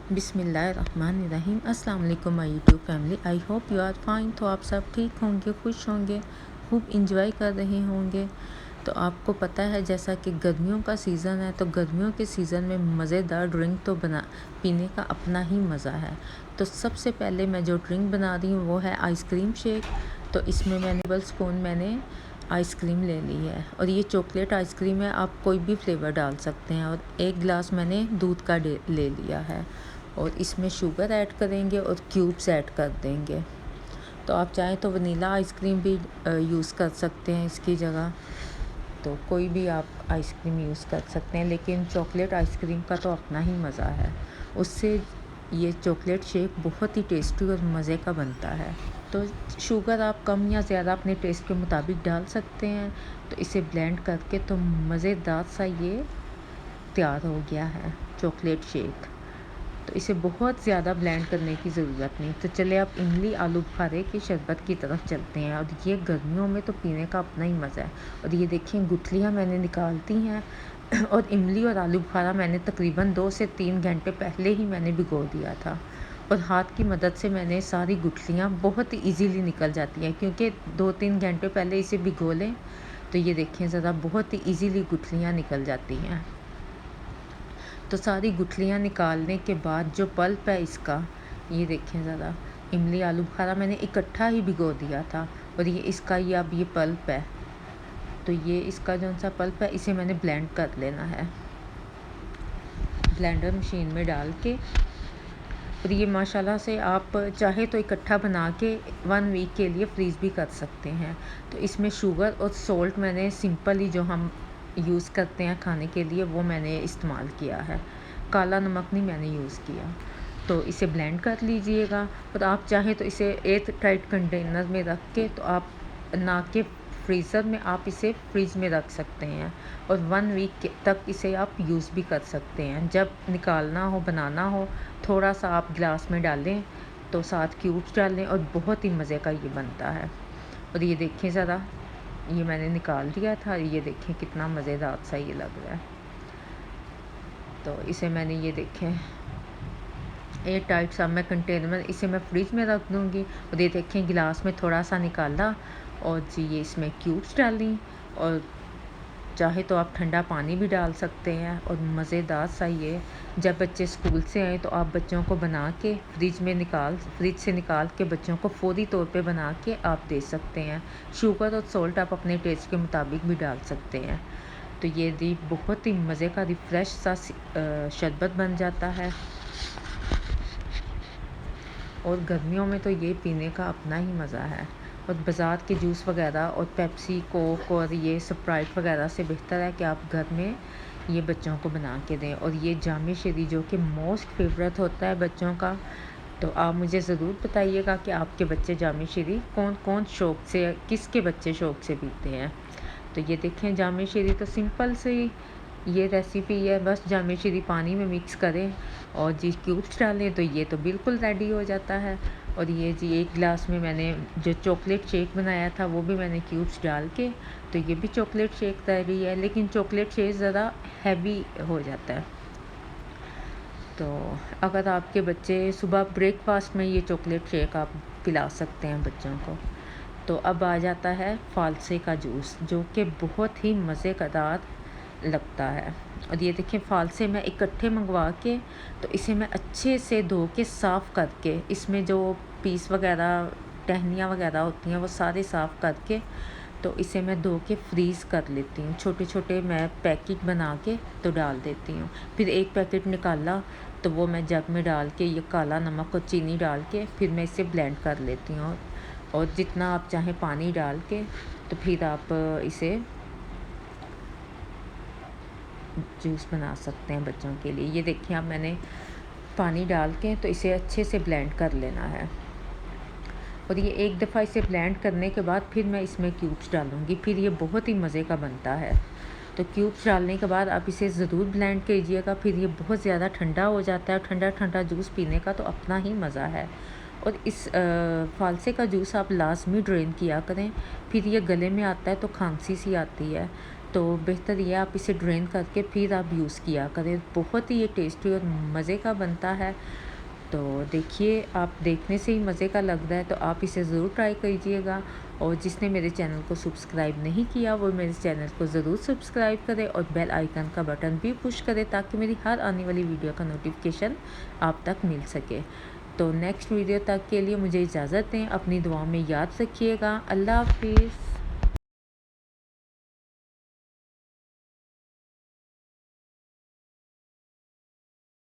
बिस्मिल्लाहिर्रहमानिर्रहीम। अस्सलाम वालेकुम my YouTube family. I hope you are fine. तो आप सब ठीक होंगे, खुश होंगे, खूब इंजॉय कर रहे होंगे। तो आपको पता है जैसा कि गर्मियों का सीज़न है, तो गर्मियों के सीज़न में मज़ेदार ड्रिंक तो पीने का अपना ही मज़ा है। तो सबसे पहले मैं जो ड्रिंक बना रही हूँ वो है आइसक्रीम शेक। तो इसमें मैंने टेबल स्पून मैंने आइसक्रीम ले ली है और ये चॉकलेट आइसक्रीम है, आप कोई भी फ्लेवर डाल सकते हैं। और एक गिलास मैंने दूध का ले लिया है और इसमें शुगर ऐड करेंगे और क्यूब्स ऐड कर देंगे। तो आप चाहें तो वनीला आइसक्रीम भी यूज़ कर सकते हैं इसकी जगह, तो कोई भी आप आइसक्रीम यूज़ कर सकते हैं, लेकिन चॉकलेट आइसक्रीम का तो अपना ही मज़ा है। उससे ये चॉकलेट शेक बहुत ही टेस्टी और मज़े का बनता है। तो शुगर आप कम या ज़्यादा अपने टेस्ट के मुताबिक डाल सकते हैं। तो इसे ब्लेंड करके तो मज़ेदार सा ये तैयार हो गया है चॉकलेट शेक। तो इसे बहुत ज़्यादा ब्लेंड करने की ज़रूरत नहीं। तो चले आप इमली आलू बुखारे की शरबत की तरफ चलते हैं। और ये गर्मियों में तो पीने का अपना ही मज़ा है। और ये देखिए गुठलियाँ मैंने निकालती हैं और इमली और आलू बुखारा मैंने तकरीबन 2 से 3 घंटे पहले ही मैंने भिगो दिया था। और हाथ की मदद से मैंने सारी गुठलियाँ बहुत ही ईज़िली निकल जाती हैं, क्योंकि 2-3 घंटे पहले इसे भिगो लें तो ये देखें ज़रा बहुत ही ईज़िली गुठलियाँ निकल जाती हैं। तो सारी गुठलियाँ निकालने के बाद जो पल्प है इसका, ये देखें ज़रा, इमली आलू बुखारा मैंने इकट्ठा ही भिगो दिया था और ये इसका ये अब ये पल्प है। तो ये इसका जो सा पल्प है इसे मैंने ब्लेंड कर लेना है ब्लेंडर मशीन में डाल के। और ये माशाल्लाह से आप चाहे तो इकट्ठा बना के 1 वीक के लिए फ्रीज़ भी कर सकते हैं। तो इसमें शुगर और सॉल्ट मैंने सिंपल ही जो हम यूज़ करते हैं खाने के लिए वो मैंने इस्तेमाल किया है, काला नमक नहीं मैंने यूज़ किया। तो इसे ब्लेंड कर लीजिएगा। और आप चाहें तो इसे एयर टाइट कंटेनर में रख के, तो आप ना के फ्रीज़र में आप इसे फ्रीज़ में रख सकते हैं और 1 वीक तक इसे आप यूज़ भी कर सकते हैं। जब निकालना हो, बनाना हो, थोड़ा सा आप गिलास में डालें तो 7 क्यूब्स डालें और बहुत ही मज़े का ये बनता है। और ये देखें ज़रा, ये मैंने निकाल दिया था, ये देखें कितना मज़ेदार सा ये लग रहा है। तो इसे मैंने ये देखें एयर टाइट सा मैं कंटेनर में इसे मैं फ्रिज में रख दूँगी। और ये देखें गिलास में थोड़ा सा निकाला और जी ये इसमें क्यूब्स डाली। और चाहे तो आप ठंडा पानी भी डाल सकते हैं और मज़ेदार सा ये, जब बच्चे स्कूल से आएँ तो आप बच्चों को बना के फ्रिज से निकाल के बच्चों को फ़ौरी तौर पे बना के आप दे सकते हैं। शुगर और सॉल्ट आप अपने टेस्ट के मुताबिक भी डाल सकते हैं। तो ये दी बहुत ही मज़े का रिफ़्रेश सा शरबत बन जाता है। और गर्मियों में तो ये पीने का अपना ही मज़ा है। और बाज़ार के जूस वगैरह और पेप्सी, कोक और ये स्प्राइट वगैरह से बेहतर है कि आप घर में ये बच्चों को बना के दें। और ये जामे शरी जो कि मोस्ट फेवरेट होता है बच्चों का, तो आप मुझे ज़रूर बताइएगा कि आपके बच्चे जामे शरी कौन कौन शौक़ से, किसके बच्चे शौक़ से पीते हैं। तो ये देखें जामे शरी तो सिंपल सी ये रेसिपी है, बस जामे शरी पानी में मिक्स करें और जी क्यूब्स डालें तो ये तो बिल्कुल रेडी हो जाता है। और ये जी एक गिलास में मैंने जो चॉकलेट शेक बनाया था वो भी मैंने क्यूब्स डाल के, तो ये भी चॉकलेट शेक रेडी है, लेकिन चॉकलेट शेक ज़रा हैवी हो जाता है। तो अगर आपके बच्चे सुबह ब्रेकफास्ट में ये चॉकलेट शेक आप पिला सकते हैं बच्चों को। तो अब आ जाता है फालसे का जूस, जो कि बहुत ही मज़ेदार लगता है। और ये देखिए फालसे मैं इकट्ठे मंगवा के, तो इसे मैं अच्छे से धो के साफ़ करके, इसमें जो पीस वगैरह टहनियाँ वगैरह होती हैं वो सारे साफ़ करके, तो इसे मैं धो के फ्रीज़ कर लेती हूँ। छोटे छोटे मैं पैकेट बना के तो डाल देती हूँ। फिर एक पैकेट निकाला तो वो मैं जग में डाल के ये काला नमक और चीनी डाल के फिर मैं इसे ब्लेंड कर लेती हूँ। और जितना आप चाहें पानी डाल के, तो फिर आप इसे जूस बना सकते हैं बच्चों के लिए। ये देखिए अब मैंने पानी डाल के तो इसे अच्छे से ब्लेंड कर लेना है। और ये एक दफ़ा इसे ब्लेंड करने के बाद फिर मैं इसमें क्यूब्स डालूँगी, फिर ये बहुत ही मज़े का बनता है। तो क्यूब्स डालने के बाद आप इसे ज़रूर ब्लेंड कीजिएगा, फिर ये बहुत ज़्यादा ठंडा हो जाता है। ठंडा ठंडा जूस पीने का तो अपना ही मज़ा है। और इस फालसे का जूस आप लाज़मी ड्रेन किया करें, फिर ये गले में आता है तो खांसी सी आती है, तो बेहतर ये आप इसे ड्रेन करके फिर आप यूज़ किया करें। बहुत ही ये टेस्टी और मज़े का बनता है। तो देखिए, आप देखने से ही मज़े का लग रहा है, तो आप इसे ज़रूर ट्राई कीजिएगा। और जिसने मेरे चैनल को सब्सक्राइब नहीं किया वो मेरे चैनल को ज़रूर सब्सक्राइब करें और बेल आइकन का बटन भी पुश करें, ताकि मेरी हर आने वाली वीडियो का नोटिफिकेशन आप तक मिल सके। तो नेक्स्ट वीडियो तक के लिए मुझे इजाज़त दें। अपनी दुआ में याद रखिएगा। अल्लाह हाफिज़।